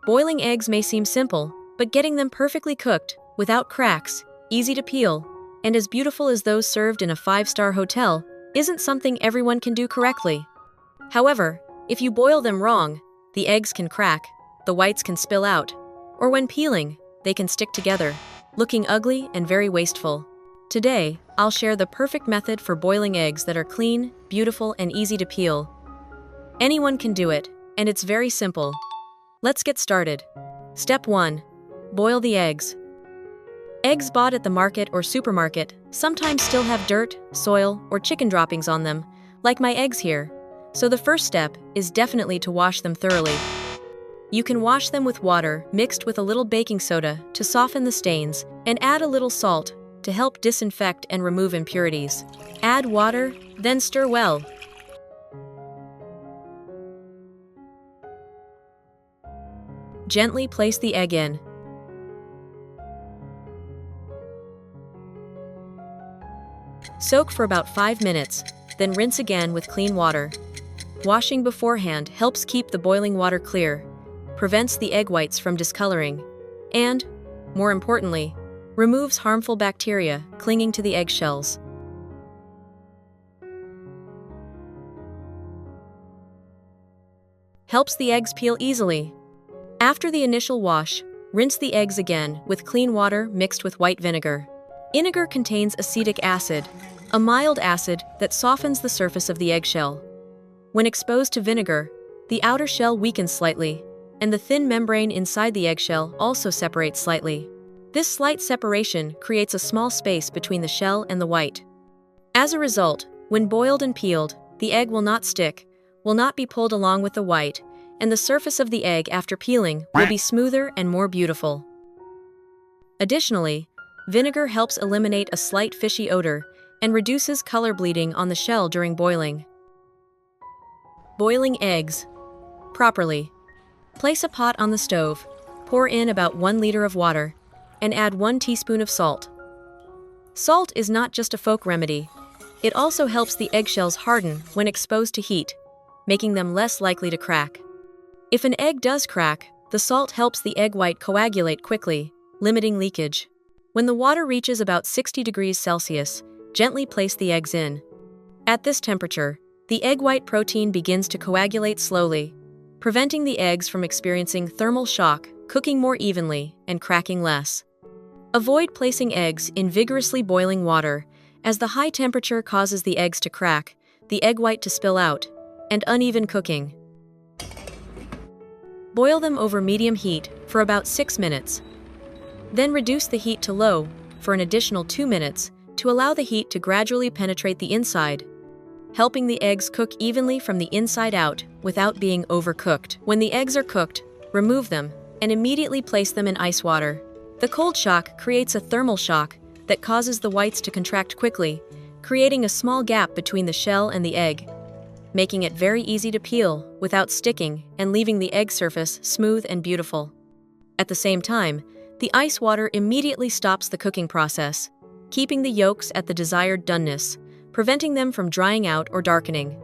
Boiling eggs may seem simple, but getting them perfectly cooked, without cracks, easy to peel, and as beautiful as those served in a 5-star hotel, isn't something everyone can do correctly. However, if you boil them wrong, the eggs can crack, the whites can spill out, or when peeling, they can stick together, looking ugly and very wasteful. Today, I'll share the perfect method for boiling eggs that are clean, beautiful, and easy to peel. Anyone can do it, and it's very simple. Let's get started. Step 1. Boil the eggs. Eggs bought at the market or supermarket sometimes still have dirt, soil, or chicken droppings on them, like my eggs here. So the first step is definitely to wash them thoroughly. You can wash them with water mixed with a little baking soda to soften the stains, and add a little salt to help disinfect and remove impurities. Add water, then stir well. Gently place the egg in. Soak for about 5 minutes, then rinse again with clean water. Washing beforehand helps keep the boiling water clear, prevents the egg whites from discoloring, and, more importantly, removes harmful bacteria clinging to the eggshells. Helps the eggs peel easily. After the initial wash, rinse the eggs again with clean water mixed with white vinegar. Vinegar contains acetic acid, a mild acid that softens the surface of the eggshell. When exposed to vinegar, the outer shell weakens slightly, and the thin membrane inside the eggshell also separates slightly. This slight separation creates a small space between the shell and the white. As a result, when boiled and peeled, the egg will not stick, will not be pulled along with the white, and the surface of the egg after peeling will be smoother and more beautiful. Additionally, vinegar helps eliminate a slight fishy odor and reduces color bleeding on the shell during boiling. Boiling eggs properly. Place a pot on the stove, pour in about 1 liter of water, and add 1 teaspoon of salt. Salt is not just a folk remedy. It also helps the eggshells harden when exposed to heat, making them less likely to crack. If an egg does crack, the salt helps the egg white coagulate quickly, limiting leakage. When the water reaches about 60 degrees Celsius, gently place the eggs in. At this temperature, the egg white protein begins to coagulate slowly, preventing the eggs from experiencing thermal shock, cooking more evenly, and cracking less. Avoid placing eggs in vigorously boiling water, as the high temperature causes the eggs to crack, the egg white to spill out, and uneven cooking. Boil them over medium heat for about 6 minutes. Then reduce the heat to low for an additional 2 minutes to allow the heat to gradually penetrate the inside, helping the eggs cook evenly from the inside out without being overcooked. When the eggs are cooked, remove them and immediately place them in ice water. The cold shock creates a thermal shock that causes the whites to contract quickly, creating a small gap between the shell and the egg, making it very easy to peel without sticking and leaving the egg surface smooth and beautiful. At the same time, the ice water immediately stops the cooking process, keeping the yolks at the desired doneness, preventing them from drying out or darkening.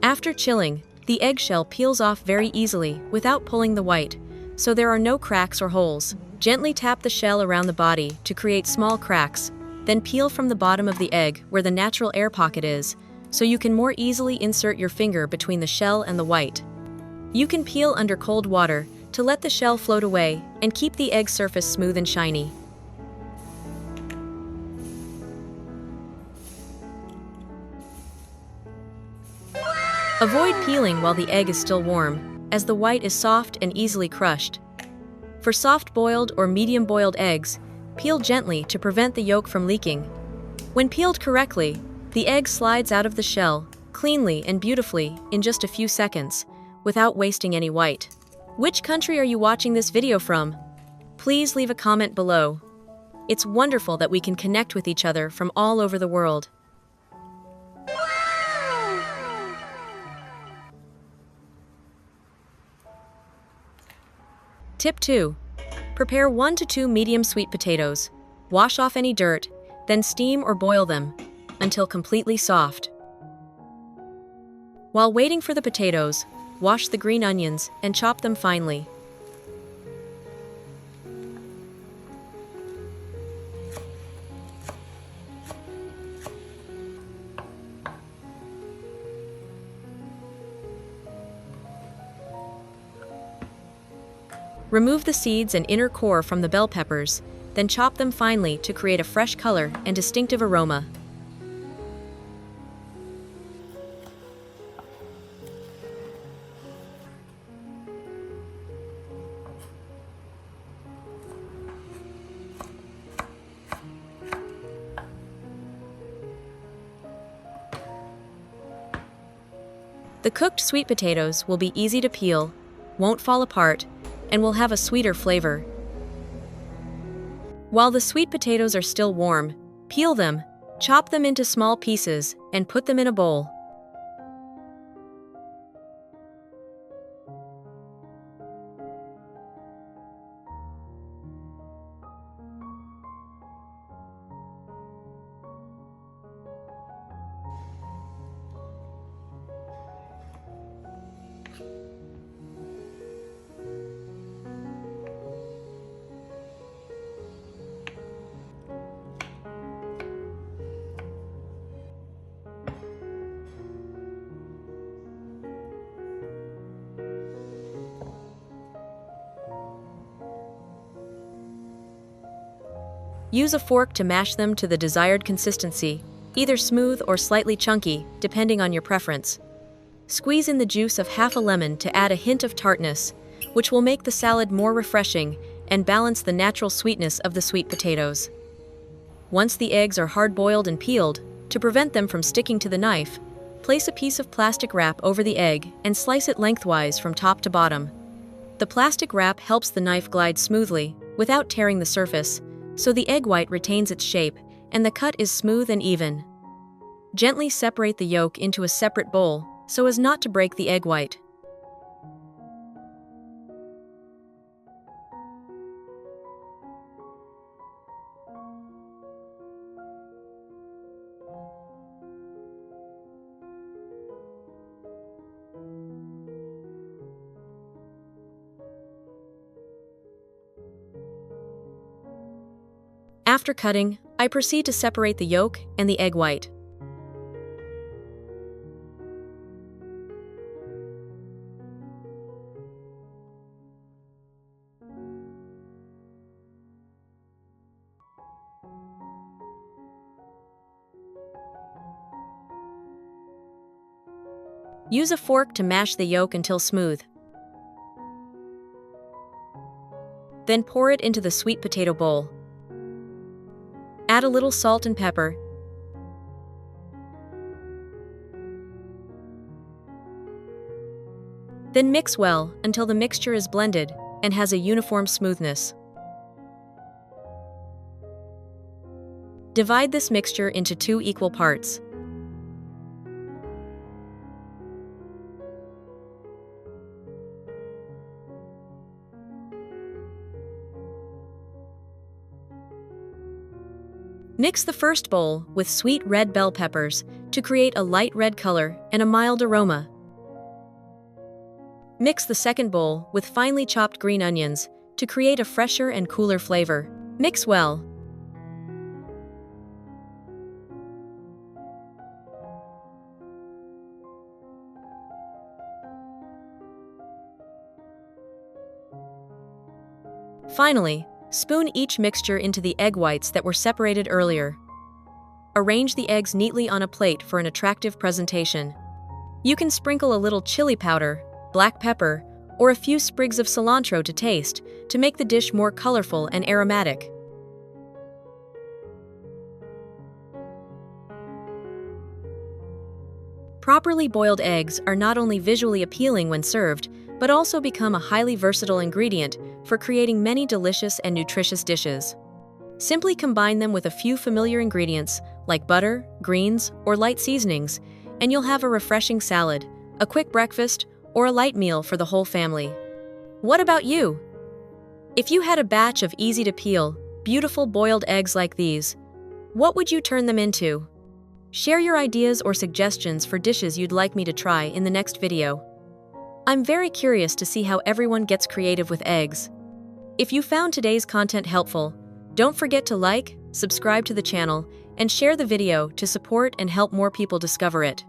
After chilling, the eggshell peels off very easily without pulling the white, so there are no cracks or holes. Gently tap the shell around the body to create small cracks, then peel from the bottom of the egg where the natural air pocket is, so you can more easily insert your finger between the shell and the white. You can peel under cold water to let the shell float away and keep the egg surface smooth and shiny. Avoid peeling while the egg is still warm, as the white is soft and easily crushed. For soft-boiled or medium-boiled eggs, peel gently to prevent the yolk from leaking. When peeled correctly, the egg slides out of the shell cleanly and beautifully in just a few seconds, without wasting any white. Which country are you watching this video from? Please leave a comment below. It's wonderful that we can connect with each other from all over the world. Tip 2. Prepare 1 to 2 medium sweet potatoes. Wash off any dirt, then steam or boil them until completely soft. While waiting for the potatoes, wash the green onions and chop them finely. Remove the seeds and inner core from the bell peppers, then chop them finely to create a fresh color and distinctive aroma. The cooked sweet potatoes will be easy to peel, won't fall apart, and will have a sweeter flavor. While the sweet potatoes are still warm, peel them, chop them into small pieces, and put them in a bowl. Use a fork to mash them to the desired consistency, either smooth or slightly chunky, depending on your preference. Squeeze in the juice of half a lemon to add a hint of tartness, which will make the salad more refreshing and balance the natural sweetness of the sweet potatoes. Once the eggs are hard-boiled and peeled, to prevent them from sticking to the knife, place a piece of plastic wrap over the egg and slice it lengthwise from top to bottom. The plastic wrap helps the knife glide smoothly, without tearing the surface, so the egg white retains its shape and the cut is smooth and even. Gently separate the yolk into a separate bowl so as not to break the egg white. After cutting, I proceed to separate the yolk and the egg white. Use a fork to mash the yolk until smooth. Then pour it into the sweet potato bowl. Add a little salt and pepper. Then mix well until the mixture is blended and has a uniform smoothness. Divide this mixture into 2 equal parts. Mix the first bowl with sweet red bell peppers to create a light red color and a mild aroma. Mix the second bowl with finely chopped green onions to create a fresher and cooler flavor. Mix well. Finally, spoon each mixture into the egg whites that were separated earlier. Arrange the eggs neatly on a plate for an attractive presentation. You can sprinkle a little chili powder, black pepper, or a few sprigs of cilantro to taste to make the dish more colorful and aromatic. Properly boiled eggs are not only visually appealing when served, but also become a highly versatile ingredient for creating many delicious and nutritious dishes. Simply combine them with a few familiar ingredients like butter, greens, or light seasonings, and you'll have a refreshing salad, a quick breakfast, or a light meal for the whole family. What about you? If you had a batch of easy-to-peel, beautiful boiled eggs like these, what would you turn them into? Share your ideas or suggestions for dishes you'd like me to try in the next video. I'm very curious to see how everyone gets creative with eggs. If you found today's content helpful, don't forget to like, subscribe to the channel, and share the video to support and help more people discover it.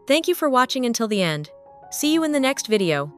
Thank you for watching until the end. See you in the next video.